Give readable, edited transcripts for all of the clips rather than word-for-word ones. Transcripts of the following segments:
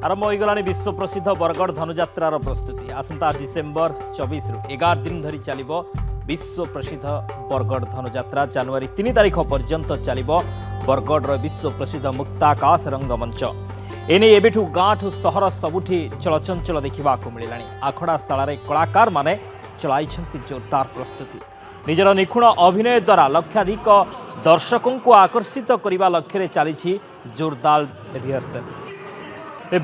आरंभ होगला विश्व प्रसिद्ध बरगढ़ धनुयात्रार प्रस्तुति आसंता डिसेम्बर 24 रु 11 दिन धरी चलिबो विश्व प्रसिद्ध बरगढ़ धनुयात्रा जनवरी 3 तारिख पर्यंत चलिबो बरगढ़ विश्व प्रसिद्ध मुक्ताकाश रंगमंच एने एबेठु गाँठु सहर सबुठी चलचंचल देखा मिलला आखड़ा शाला कलाकार माने चलाइछंती जोरदार प्रस्तुति निजर निखुण अभिनय द्वारा लक्षाधिक दर्शकों को आकर्षित करने लक्ष्य चली जोरदार रिहर्सल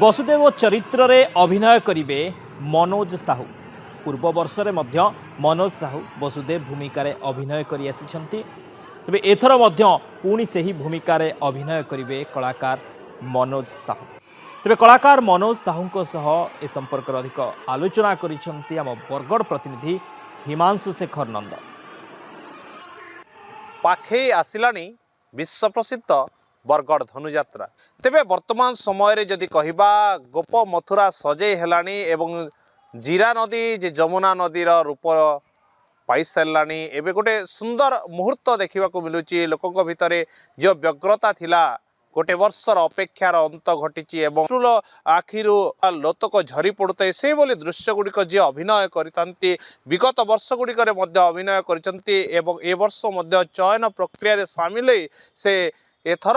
वसुदेव चरित्र रे अभिनय करिवे मनोज साहू पूर्व वर्ष रे मध्य मनोज साहू वसुदेव भूमिका रे अभिनय करि आसिछंती तबे एथर मध्य पुणी सही भूमिका रे अभिनय करिवे कलाकार मनोज साहू तबे कलाकार मनोज साहू सह ए संपर्क अधिक आलोचना करिछंती आम बरगढ़ प्रतिनिधि हिमांशु शेखर नंद। पाखे आसिलानी विश्व प्रसिद्ध बरगढ़ धनुयात्रा तेबे वर्तमान समय रे जदि कहिबा गोप मथुरा सजे हेलानी एवं जीरा नदी जे जमुना नदीर रूप पाई सारानी एबे गोटे सुंदर मुहूर्त देखा मिलूची लोकों भितर जो व्यग्रता थिला गोटे वर्षर अपेक्षार अंत घटी एवं आखिरु लोतक झरी पड़ुए से बोली दृश्य गुड़िक जी अभिनय करते विगत वर्ष गुड़िक अभिनय करते एवं ए वर्ष चयन प्रक्रिया सामिल से एथर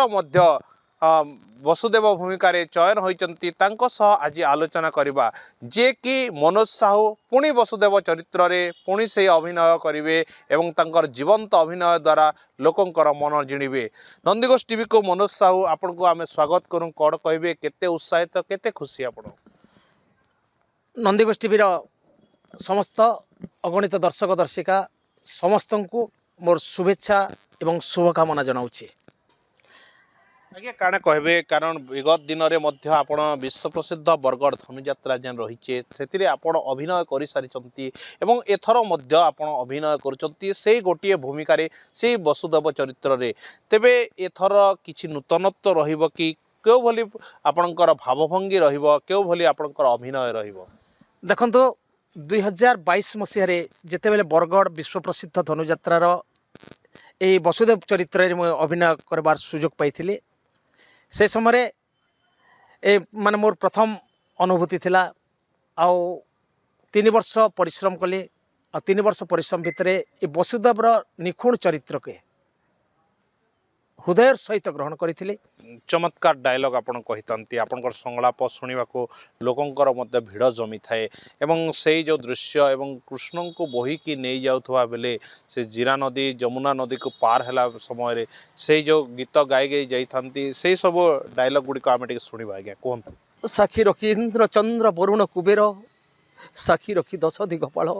वसुदेव भूमिका चयन होती आज आलोचना करवा जे कि मनोज साहू पुणी वसुदेव चरित्र रे पुणी से अभिनय करेंगे एवं तांकर जीवंत अभिनय द्वारा लोकंकर मन जिणवे। नंदीघोष टीवी को मनोज साहू आपन को आमे स्वागत करूँ कौन कहे केते उत्साहित केते खुशी आपण नंदीघोष टीवी समस्त अगणित दर्शक दर्शिका समस्त को मोर शुभेच्छा एवं शुभकामना जनाऊँगी। आज्ञा काण कहबे कारण विगत दिन में आपण विश्व प्रसिद्ध बरगढ़ धनुयात्रा जेन रही से आपण अभिनय कर सारी एवं एथर आपण अभिनय कर गोटे भूमिका से वसुदेव चरित्र रे तेबे एथर किछि नूतनत्व रहिबो कि केउ भली आपणकर भावभंगी रहिबो केउ भली आपणकर अभिनय रहिबो। देखंतो 2022 मसीह रे जेतेबेले बरगढ़ विश्व प्रसिद्ध धनुयात्रार ए वसुदेव चरित्र रे अभिनय करबार सुजोग पाइथिले से समय ए माने मोर प्रथम अनुभूति थिला आउ 3 वर्ष परिश्रम कले आ 3 वर्ष परिश्रम भितर ए वसुदेवर निखुण चरित्र के हृदय सहित ग्रहण करथिले। चमत्कार डायलॉग आपण कहितंती आपनकर संलाप सुनिबा को लोकंकर मध्य भिड़ जमी थाए एवं से जो दृश्य एवं कृष्ण को बोही की नहीं जाउथवा बेले से जीरा नदी जमुना नदी को पार हैला समय रे से जो गीत गाई गई जाइथंती से सब डायलॉग गुडी को आमे टिके सुनिबा आज्ञा कोन। साखी रखी इंद्र चंद्र वरुण कुबेर साखी रखी 10 दिगपाल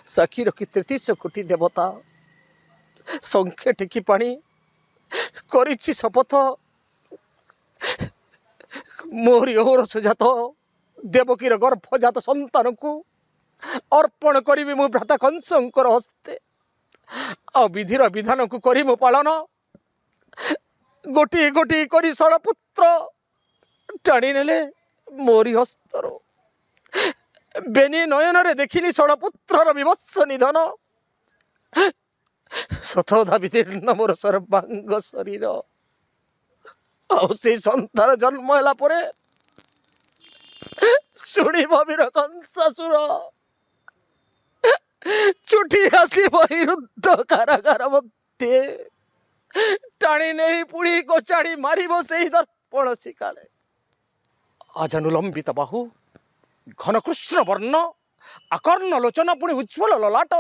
साखी रखी 33 कोटी देवता संख्या टेकी पानी करिछि शपथ मोरी ओर सुजात देवकीर गर्भजात संतान को अर्पण करी मु भ्राता कंसंकर हस्ते आ विधिर विधान को करी मु पालन गोटी गोटी करी पुत्र टाणी नेले मोरी हस्तर बेनी नयन रे देखिनी पुत्रर विवत्स निधन सतधा विदीर्ण मोर सर्वांग शरीर से संतान जन्म है शुणी वीर कंसासुर चुटी आसी रुद्ध कारागार मध्य टाणी नहीं पुड़ी कोचाड़ी मारिब से दर्पण शिकाले आजानुलंबित बाहु घन कृष्ण वर्ण आकर्ण लोचना पुणी उज्ज्वल ललाट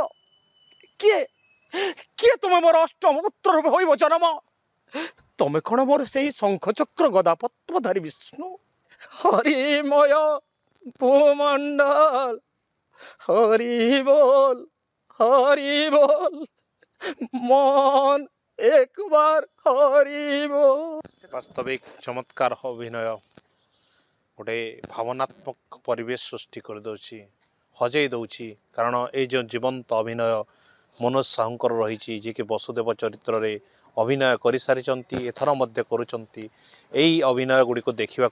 किए किए तुम मोर अष्टम पुत्र रूप हो जन्म तमें कौन मोर से शंख चक्र गदा पद्मधारी विष्णु हरिमय भूमंडल हरि बोल मन एक बार हरि बोल। वास्तविक चमत्कार अभिनय गोटे भावनात्मक परिवेश सृष्टि कर दउछि हजई दउछि कारण ए जो जीवंत अभिनय मनोज साहूकर रही जे कि वसुदेव चरित्र रे अभिनय कर सारी एथर मध्य करुचंती एई अभिनय गुड़ी को देखा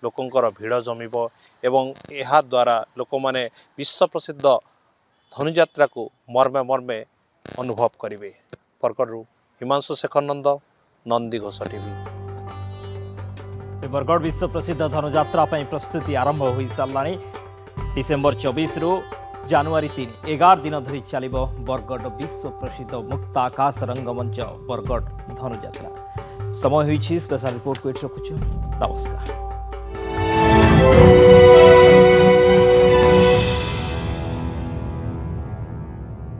लोकंकर भिड़ जमिब एवं ଏହା द्वारा लोक माने विश्व प्रसिद्ध धनुयात्रा को मर्मे मर्मे अनुभव करेंगे। बरगढ़ हिमांशु शेखर नंद, नंदीघोष टीवी। बरगढ़ विश्व प्रसिद्ध धनुजात्रा प्रस्तुति आरंभ हो सारा डिसेम्बर 24 रु जनवरी 3 11 दिन धरी चलिबो बरगढ़ विश्व प्रसिद्ध मुक्त आकाश रंगमंच बरगढ़ धनुजात्रा। समय होइछि स्पेशल रिपोर्ट को रखुछु। नमस्कार।